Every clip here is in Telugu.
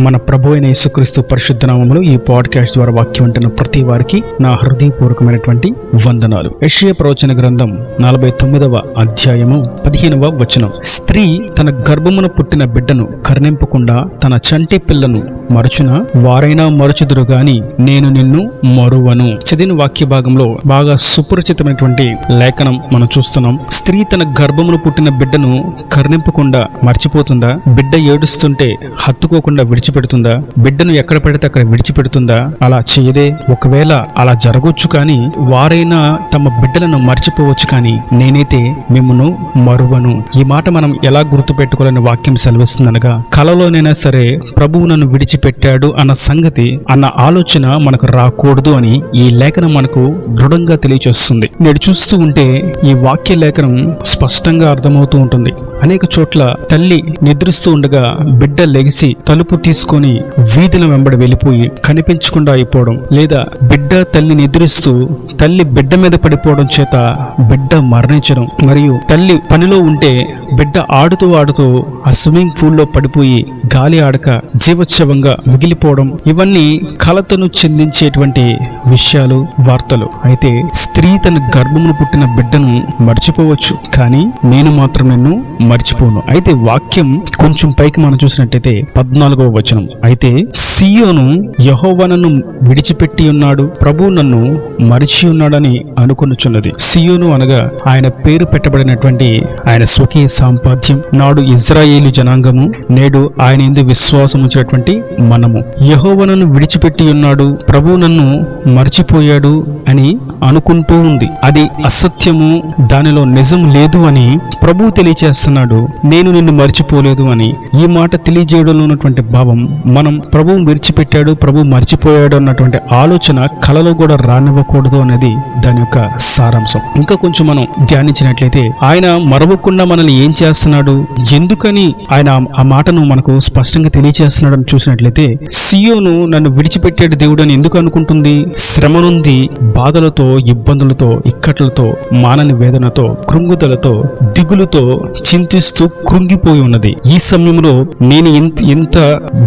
మన ప్రభు అయిన యేసుక్రీస్తు పరిశుద్ధ నామములో ఈ పాడ్కాస్ట్ ద్వారా వాక్యం వింటున్న ప్రతి వారికి నా హృదయపూర్వకమైనటువంటి వందనాలు. యెషయా ప్రవచన గ్రంథం 49వ అధ్యాయము 15వ వచనం. స్త్రీ తన గర్భమున పుట్టిన బిడ్డను కరుణింపకుండా తన చంటి పిల్లను మరచున వారైనా మరచుదురు గాని నేను నిన్ను మరువను. చదివిన వాక్య భాగంలో బాగా సుపరిచితమైనటువంటి లేఖనం మనం చూస్తున్నాం. స్త్రీ తన గర్భమున పుట్టిన బిడ్డను కరుణింపకుండా మర్చిపోతుందా? బిడ్డ ఏడుస్తుంటే హత్తుకోకుండా విడిచిపెడుతుందా? బిడ్డను ఎక్కడ పెడితే అక్కడ విడిచిపెడుతుందా? అలా చేయదే. ఒకవేళ అలా జరగొచ్చు, కానీ వారైనా తమ బిడ్డలను మర్చిపోవచ్చు, కానీ నేనైతే మిమ్మును మరువను. ఈ మాట మనం ఎలా గుర్తు పెట్టుకోవాలని వాక్యం సెలవిస్తుందనగా, కలలోనైనా సరే ప్రభువు నన్ను విడిచిపెట్టాడు అన్న సంగతి, అన్న ఆలోచన మనకు రాకూడదు అని ఈ లేఖనం మనకు దృఢంగా తెలియచేస్తుంది. నేడు చూస్తూ ఉంటే ఈ వాక్య లేఖనం స్పష్టంగా అర్థమవుతూ ఉంటుంది. అనేక చోట్ల తల్లి నిద్రిస్తూ ఉండగా బిడ్డ లెగిసి తలుపు తీసుకొని వీధుల వెంబడి వెళ్ళిపోయి కనిపించకుండా అయిపోవడం, లేదా బిడ్డ తల్లి నిద్రిస్తూ తల్లి బిడ్డ మీద పడిపోవడం చేత బిడ్డ మరణించడం, మరియు తల్లి పనిలో ఉంటే బిడ్డ ఆడుతూ ఆడుతూ ఆ స్విమ్మింగ్ పూల్ లో పడిపోయి గాలి ఆడక జీవోత్సవంగా మిగిలిపోవడం, ఇవన్నీ కలతను చెందించేటువంటి విషయాలు, వార్తలు. అయితే స్త్రీ తన గర్భమును పుట్టిన బిడ్డను మర్చిపోవచ్చు, కానీ నేను మాత్రం నిన్ను మర్చిపోను. అయితే వాక్యం కొంచెం పైకి మనం చూసినట్టయితే 14వ వచనం. అయితే సియోను యెహోవా నన్ను విడిచిపెట్టి ఉన్నాడు, ప్రభువు నన్ను మరిచి ఉన్నాడని అనుకొనుచున్నది. సియోను అనగా ఆయన పేరు పెట్టబడినటువంటి ఆయన స్వకీయ సాంపాద్యం. నాడు ఇజ్రాయేలు జనాంగము, నేడు ఆయన యందు విశ్వాసం ఉంచినటువంటి మనము. యెహోవా నన్ను విడిచిపెట్టి ఉన్నాడు, ప్రభువు నన్ను మర్చిపోయాడు అని అనుకుంటూ ఉంది. అది అసత్యము, దానిలో నిజం లేదు అని ప్రభువు తెలియచేస్తున్నాడు. నేను నిన్ను మర్చిపోలేదు అని. ఈ మాట తెలియజేయడంలో ఉన్నటువంటి భావం, మనం ప్రభువు విడిచిపెట్టాడు, ప్రభువు మర్చిపోయాడు అన్నటువంటి ఆలోచన కలలో కూడా రానివ్వకూడదు అనేది దాని యొక్క సారాంశం. ఇంకా కొంచెం మనం ధ్యానించినట్లయితే, ఆయన మరవకుండా మనల్ని ఏం చేస్తున్నాడు, ఎందుకని ఆయన ఆ మాటను మనకు స్పష్టంగా తెలియచేస్తున్నాడు అని చూసినట్లయితే, సియోను నన్ను విడిచిపెట్టాడు దేవుడు అని ఎందుకు అనుకుంటుంది? శ్రమ నుండి, బాధలతో, ఇబ్బందులతో, ఇక్కట్లతో, మానని వేదనతో, కృంగుదలతో, దిగులుతో చింతిస్తూ కృంగిపోయి ఉన్నది. ఈ సమయంలో నేను ఇంత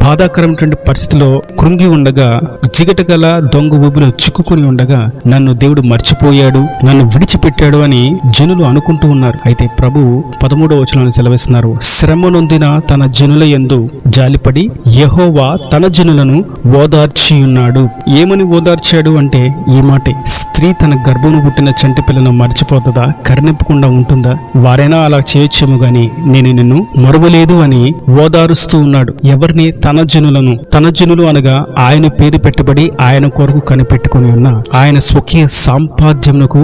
బాధాకరమైనటువంటి పరిస్థితిలో కృంగి ఉండగా, జిగటగల దొంగ ఊబిలో చిక్కుకుని ఉండగా నన్ను దేవుడు మర్చిపోయాడు, నన్ను విడిచిపెట్టాడు అని జనులు అనుకుంటూ ఉన్నారు. అయితే ప్రభు 13వ వచనంలో సెలవిస్తున్నారు, శ్రమ నొందిన తన జనుల యందు జాలిపడి యెహోవా తన జనులను ఓదార్చి ఉన్నాడు. ఏమని ఓదార్చాడు అంటే ఈ మాటే. స్త్రీ తన గర్భమును పుట్టిన చంటి పిల్లను మర్చిపోతుందా? కరుణింపకుండా ఉంటుందా? వారైనా అలా చేయొచ్చేమో గాని నేను నిన్ను మరువలేదు అని ఓదారుస్తూ ఉన్నాడు. ఎవరిని? తన జనులను. తన జనులు అనగా ఆయన పేరు పెట్టబడి ఆయన కొరకు కనిపెట్టుకుని ఉన్న ఆయన స్వకీయ సాంపాద్యమునకు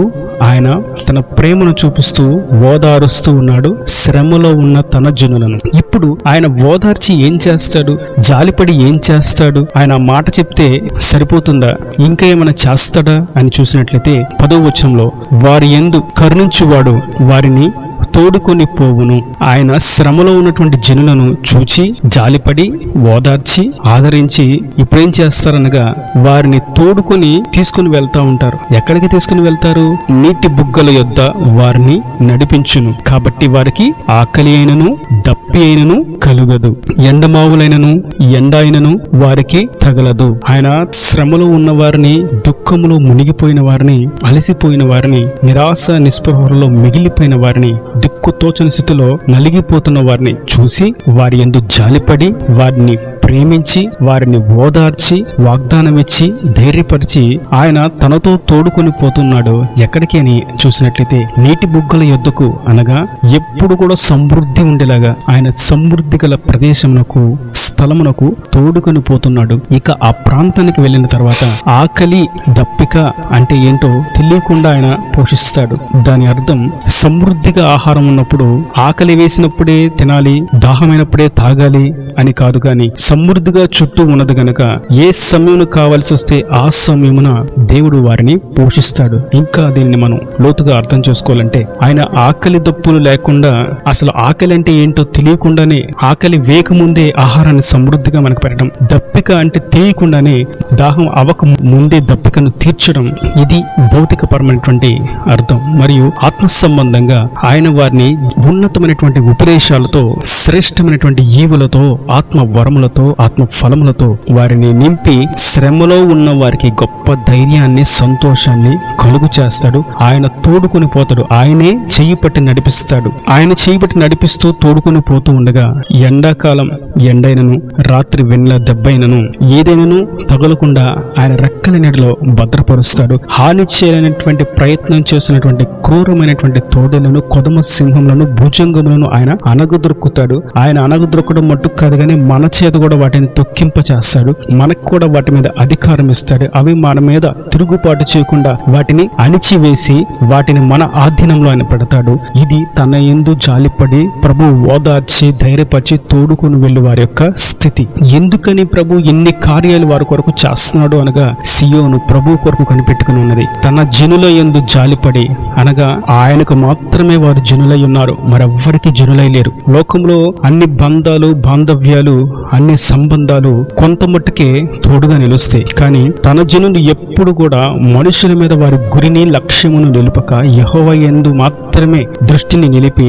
ఆయన తన ప్రేమను చూపిస్తూ ఓదారుస్తూ ఉన్నాడు శ్రమలో ఉన్న తన జనులను. ఇప్పుడు ఆయన ఓదార్చి ఏం చేస్తాడు? జాలిపడి ఏం చేస్తాడు? ఆయన మాట చెప్తే సరిపోతుందా? ఇంకా ఏమైనా చేస్తాడా అని చూసినట్లయితే 10వ వచనంలో, వారి యందు కరుణించువాడు వారిని తోడుకొని పోవును. ఆయన శ్రమలో ఉన్నటువంటి జనులను చూచి జాలిపడి ఓదార్చి ఆదరించి ఇప్పుడేం చేస్తారనగా వారిని తోడుకొని తీసుకుని వెళ్తా ఉంటారు. ఎక్కడికి తీసుకుని వెళ్తారు? నీటి బుగ్గల యొద్ద వారిని నడిపించును. కాబట్టి వారికి ఆకలి అయినను దప్పి అయినను కలుగదు, ఎండమావులైనను ఎండ అయినను వారికి తగలదు. ఆయన శ్రమలో ఉన్న వారిని, దుఃఖములో మునిగిపోయిన వారిని, అలసిపోయిన వారిని, నిరాశ నిస్పృహలో మిగిలిపోయిన వారిని, దిక్కుతోచని స్థితిలో నలిగిపోతున్న వారిని చూసి వారి యందు జాలిపడి వారిని ప్రేమించి వారిని ఓదార్చి వాగ్దానం ఇచ్చి ధైర్యపరిచి ఆయన తనతో తోడుకొని పోతున్నాడు. ఎక్కడికి అని చూసినట్లయితే నీటి బుగ్గల యొద్దకు, అనగా ఎప్పుడు కూడా సమృద్ధి ఉండేలాగా ఆయన సమృద్ధి గల ప్రదేశమునకు, స్థలమునకు తోడుకొని పోతున్నాడు. ఇక ఆ ప్రాంతానికి వెళ్ళిన తర్వాత ఆకలి దప్పిక అంటే ఏంటో తెలియకుండా ఆయన పోషిస్తాడు. దాని అర్థం సమృద్ధిగా ఆహారం ఉన్నప్పుడు ఆకలి వేసినప్పుడే తినాలి, దాహమైనప్పుడే తాగాలి అని కాదు, కానీ సమృద్ధిగా చుట్టూ ఉన్నది గనక ఏ సమయం కావాల్సి వస్తే ఆ సమయమున దేవుడు వారిని పోషిస్తాడు. ఇంకా దీన్ని మనం లోతుగా అర్థం చేసుకోవాలంటే, ఆయన ఆకలి దప్పులు లేకుండా, అసలు ఆకలి అంటే ఏంటో తెలియకుండానే, ఆకలి వేయకముందే ఆహారాన్ని సమృద్ధిగా మనకు పెట్టడం, దప్పిక అంటే తెలియకుండానే దాహం అవక ముందే దప్పికను తీర్చడం, ఇది భౌతికపరమైనటువంటి అర్థం. మరియు ఆత్మ సంబంధంగా ఆయన వారిని ఉన్నతమైనటువంటి ఉపదేశాలతో, శ్రేష్టమైనటువంటి ఈవులతో, ఆత్మ వరములతో, ఆత్మ ఫలములతో వారిని నింపి శ్రమలో ఉన్న వారికి గొప్ప ధైర్యాన్ని, సంతోషాన్ని కలుగు చేస్తాడు. ఆయన తోడుకొని పోతాడు. ఆయనే చెయ్యి పట్టి నడిపిస్తాడు. ఆయన చెయ్యి పట్టి నడిపిస్తూ తోడుకొని పోతూ ఉండగా ఎండాకాలం ఎండైనను, రాత్రి వెన్నెల దెబ్బైనను ఏదైనాను తగలకుండా ఆయన రెక్కల నీడలో భద్రపరుస్తాడు. హాని చేయాలనేటువంటి ప్రయత్నం చేస్తున్నటువంటి క్రూరమైనటువంటి తోడేలను, కొదమ సింహములను, భుజంగములను ఆయన అనగదొరుకుతాడు. ఆయన అనగదొరకడం మట్టుకు కాదు కానీ మన చేత కూడా వాటిని తొక్కింప చేస్తాడు. మనకు కూడా వాటి మీద అధికారం ఇస్తాడు. అవి మన మీద తిరుగుబాటు చేయకుండా వాటిని అణిచివేసి వాటిని మన ఆధీనంలో ఆయన పెడతాడు. ఇది తన యందు జాలిపడి ప్రభు ఓదార్చి ధైర్యపరిచి తోడుకొని వెళ్ళు వారి యొక్క స్థితి. ఎందుకని ప్రభు ఎన్ని కార్యాలు వారి కొరకు చేస్తున్నాడు అనగా సియోను ప్రభు కొరకు కనిపెట్టుకుని ఉన్నది. తన జనుల యందు జాలిపడి అనగా ఆయనకు మాత్రమే వారు జనులై ఉన్నారు, మరెవ్వరికి జనులై లేరు. లోకంలో అన్ని బంధాలు, బాంధవ్యాలు, అన్ని సంబంధాలు కొంత మట్టుకే తోడుగా నిలుస్తాయి. కానీ తన జనులు ఎప్పుడు కూడా మనుషుల మీద వారి గురిని, లక్ష్యమును నిలుపక యెహోవా యందు మాత్రమే దృష్టిని నిలిపి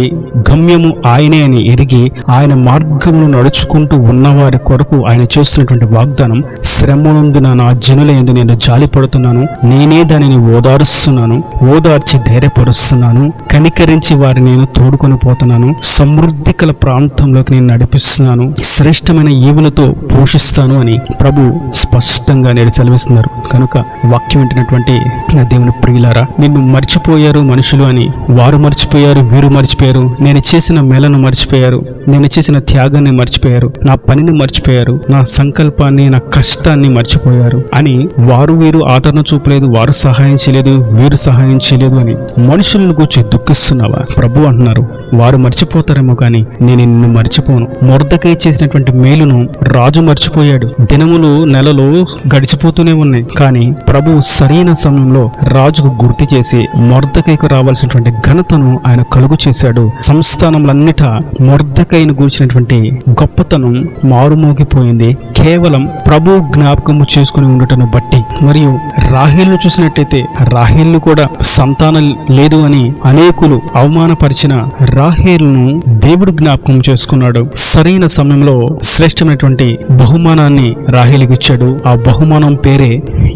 గమ్యము ఆయనే అని ఎరిగి ఆయన మార్గమును నడుచుకుంటూ ఉన్నవారి కొరకు ఆయన చేస్తున్నటువంటి వాగ్దానం, శ్రమనందున నా జనుల యందు నేను జాలిపడుతున్నాను, నేనే దానిని ఓదారుస్తున్నాను, ఓదార్చి ధైర్యపరుస్తున్నాను, కనికరించి వారిని నేను తోడుకొని పోతున్నాను, సమృద్ధి కల ప్రాంతంలోకి నేను నడిపిస్తున్నాను, శ్రేష్టమైన ఈవులతో పోషిస్తాను అని ప్రభు స్పష్టంగా నేడు సెలవిస్తున్నారు. కనుక వాక్యం వింటున్నటువంటి నా దేవుని ప్రియులారా, నిన్ను మర్చిపోయారు మనుషులు అని, వారు మర్చిపోయారు, వీరు మర్చిపోయారు, నేను చేసిన మేలను మర్చిపోయారు, నేను చేసిన త్యాగాన్ని మర్చిపోయారు, నా పనిని మర్చిపోయారు, నా సంకల్పాన్ని, నా కష్టాన్ని మర్చిపోయారు అని వారు వీరు ఆదరణ చూపలేదు, వారు సహాయం చేయలేదు, వీరు సహాయం చేయలేదు అని మనుషులను కూర్చి దుఃఖిస్తున్నావా? ప్రభు అంటున్నారు, వారు మర్చిపోతారేమో కానీ నేను నిన్ను మర్చిపోను. మొర్దెకై చేసినటువంటి మేలును రాజు మర్చిపోయాడు. దినములు, నెలలు గడిచిపోతూనే ఉన్నాయి. కానీ ప్రభు సరైన సమయంలో రాజుకు గుర్తు చేసి మొర్దెకైకు రావాల్సినటువంటి ఘనతను ఆయన కలుగు చేశాడు. సంస్థానములన్నిటా మొర్దెకైను గూర్చినటువంటి గొప్పతనం మారుమోగిపోయింది కేవలం ప్రభు జ్ఞాపకము చేసుకుని ఉండటను బట్టి. మరియు రాహేలును చూసినట్టయితే రాహేలు కూడా సంతానం లేదు అని అనేకులు అవమానపరిచిన రాహేలును దేవుడు జ్ఞాపకం చేసుకున్నాడు. సరైన సమయంలో శ్రేష్టమైనటువంటి బహుమానాన్ని రాహేలుకి ఇచ్చాడు. ఆ బహుమానం పేరే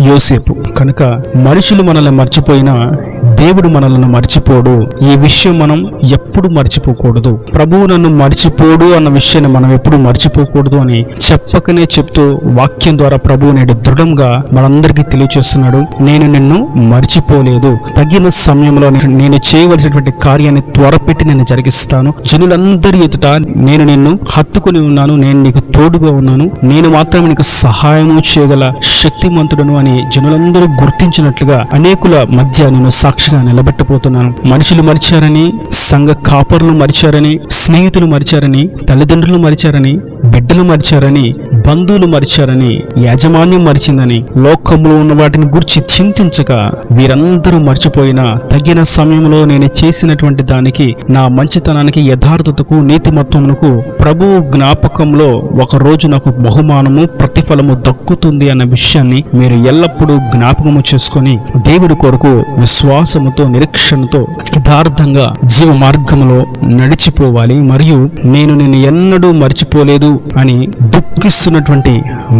యోసేపు. కనుక మనుషులు మనల్ని మర్చిపోయినా దేవుడు మనల్ని మర్చిపోడు. ఈ విషయం మనం ఎప్పుడు మర్చిపోకూడదు. ప్రభువు నన్ను మర్చిపోడు అన్న విషయాన్ని మనం ఎప్పుడు మర్చిపోకూడదు అని చెప్పకనే చెప్తూ వాక్యం ద్వారా ప్రభువు నేడు దృఢంగా మనందరికీ తెలియచేస్తున్నాడు. నేను నిన్ను మర్చిపోలేదు. తగిన సమయంలో నేను చేయవలసినటువంటి కార్యాన్ని త్వరపెట్టి నేను జరిగిస్తాను. జనులందరి ఎదుట నేను నిన్ను హత్తుకుని ఉన్నాను, నేను నీకు తోడుగా ఉన్నాను, నేను మాత్రమే నీకు సహాయము చేయగల శక్తిమంతుడను అని జనులందరూ గుర్తించినట్లుగా అనేకుల మధ్య నేను సాక్షిగా నిలబెట్టబోతున్నాను. మనుషులు మరిచారని, సంఘ కాపరులు మరిచారని, స్నేహితులు మరిచారని, తల్లిదండ్రులు మరిచారని, బిడ్డలు మరిచారని, బంధువులు మరిచారని, యాజమాన్యం మరిచిందని, లోకంలో ఉన్న వాటిని గురించి చింతించక వీరందరూ మర్చిపోయినా తగిన సమయంలో నేను చేసినటువంటి దానికి, నా మంచితనానికి, యథార్థతకు, నీతిమత్వమునకు ప్రభువు జ్ఞాపకంలో ఒక రోజు నాకు బహుమానము, ప్రతిఫలము దక్కుతుంది అన్న విషయాన్ని మీరు ఎల్లప్పుడూ జ్ఞాపకము చేసుకొని దేవుడి కొరకు విశ్వాసముతో, నిరీక్షణతో యథార్థంగా జీవ మార్గంలో నడిచిపోవాలి. మరియు నేను నిన్ను ఎన్నడూ మర్చిపోలేదు అని దుఃఖిస్తున్నటువంటి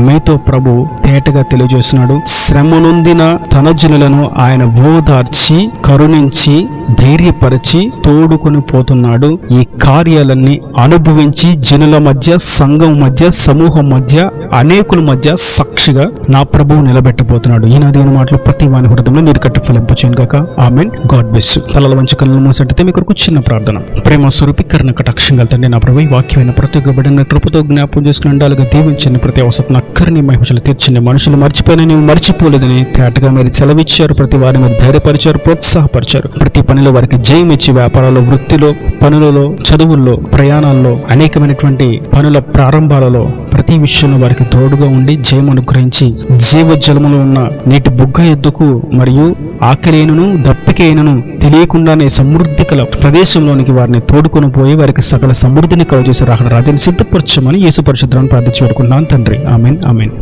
మీతో ప్రభు తేటగా తెలియజేస్తున్నాడు. శ్రమనొందిన తన జనులను ఆయన ఓదార్చి, కరుణించి, ధైర్యపరిచి తోడుకొని పోతున్నాడు. ఈ కార్యాలన్నీ అనుభవించి జనుల మధ్య, సంఘం మధ్య, సమూహం మధ్య, అనేకుల మధ్య సాక్షిగా నా ప్రభువు నిలబెట్టబోతున్నాడు. ఈనాది మాటలు ప్రతి వాని హృదయంలో నీరు కట్టి ఫలింపచేయను గాక. ఆమెన్. God bless you. తలల వంచి కళ్ళు మూసినట్టయితే మీ కొరకు చిన్న ప్రార్థన. ప్రేమ స్వరూపి కరుణ కటాక్షం గలతండి నా ప్రభు, ఈ వాక్యమైన ప్రతి ఒక్క బిడ్డను కృపతో జ్ఞాపకం చేసుకుని ఉండాలిగా దీవించండి. ప్రతి అవసరం అక్కరిని మహిమలు తీర్చండి. మనుషులు మర్చిపోయినా నీవు మర్చిపోలేదని తేటగా మీరు సెలవిచ్చారు. ప్రతి వారిని మీరు ధైర్యపరిచారు, ప్రోత్సాహపరిచారు. ప్రతి పనిలో వారికి జయం ఇచ్చి, వ్యాపారాల్లో, వృత్తిలో, పనులలో, చదువుల్లో, ప్రయాణాల్లో, అనేకమైనటువంటి పనుల ప్రారంభాలలో ప్రతి విషయంలో వారికి తోడుగా ఉండి జయం అనుగ్రహించి, జీవజలములో ఉన్న నీటి బుగ్గ ఎద్దుకు మరియు ఆకలినను దప్పికైనను తెలియకుండానే సమృద్ధి కల ప్రదేశంలోనికి వారిని తోడుకొని పోయి వారికి సకల సమృద్ధిని కలుగజేసి రాజుని సిద్ధపరచమని యేసు పరిశుద్ధులను ప్రార్థించి వేడుకుంటున్నాను తండ్రి. Amen, amen.